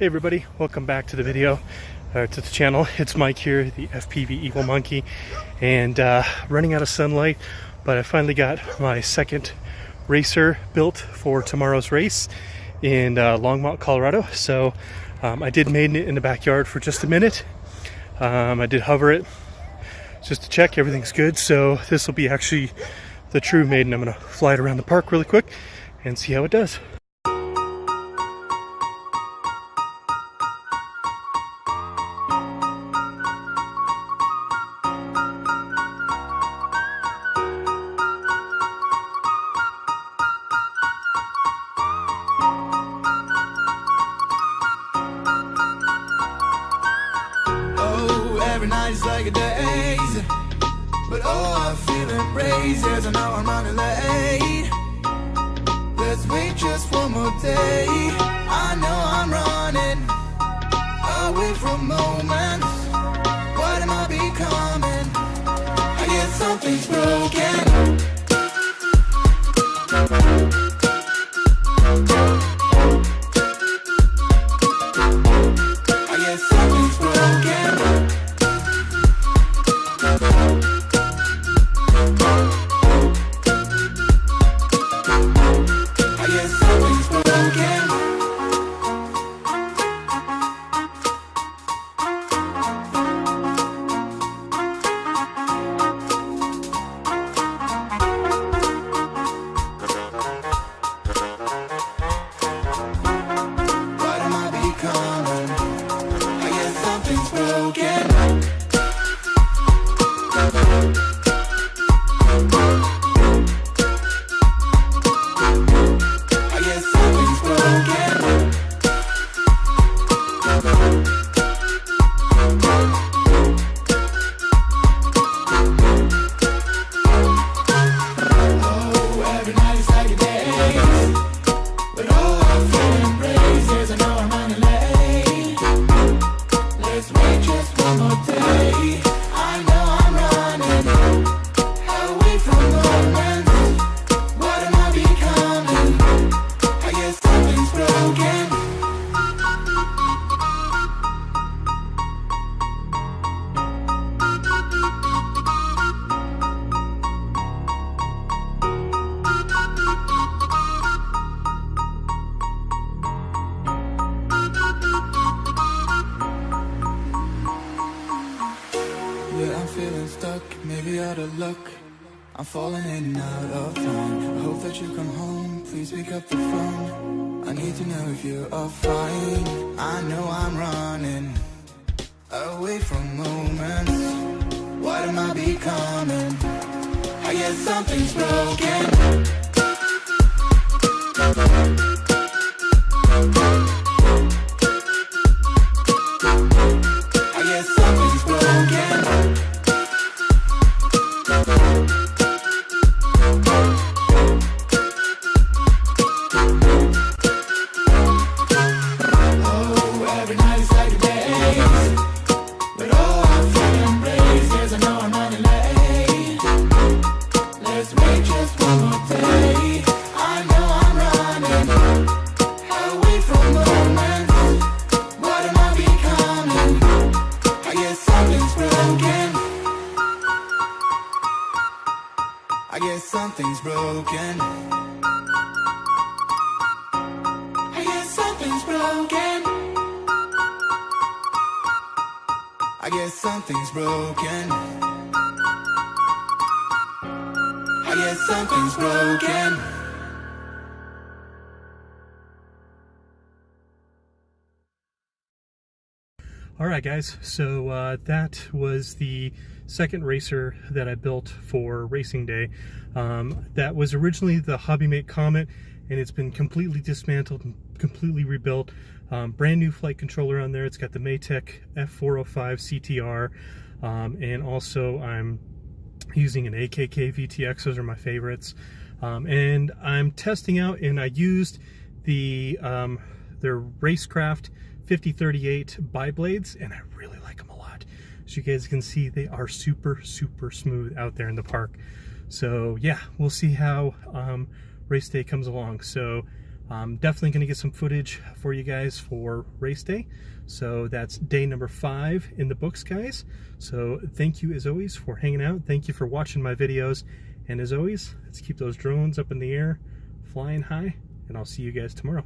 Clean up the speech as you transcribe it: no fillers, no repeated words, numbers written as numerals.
Hey everybody, welcome back to the video, to the channel. It's Mike here, the FPV Evil Monkey, and running out of sunlight, but I finally got my second racer built for tomorrow's race in Longmont, Colorado. So I did maiden it in the backyard for just a minute. I did hover it just to check everything's good. So this will be actually the true maiden. I'm gonna fly it around the park really quick and see how it does. Every night is like a daze, but oh, I feel embraced as I know I'm running late. Let's wait just one more day. I know I'm running away from moments. What am I becoming? I guess something's broken. I guess something's broken. Yeah, I'm feeling stuck, maybe out of luck. I'm falling in and out of time. I hope that you come home, please pick up the phone. I need to know if you are fine. I know I'm running away from moments. What am I becoming? I guess something's broken. I guess something's broken. I guess something's broken. I guess something's broken. I guess something's broken. I guess something's broken. Alright guys, so that was the second racer that I built for racing day. That was originally the HobbyMate Comet, and it's been completely dismantled and completely rebuilt. Brand new flight controller on there. It's got the Maytech F405 CTR, and also I'm using an AKK VTX. Those are my favorites. And I'm testing out, and I used the their RaceKraft 5038 bi-blades, and I really like them a lot. As you guys can see, they are super smooth out there in the park. So yeah, we'll see how race day comes along. So I'm definitely going to get some footage for you guys for race day. So that's day number 5 in the books, guys. So thank you as always for hanging out. Thank you for watching my videos. And as always, let's keep those drones up in the air, flying high, and I'll see you guys tomorrow.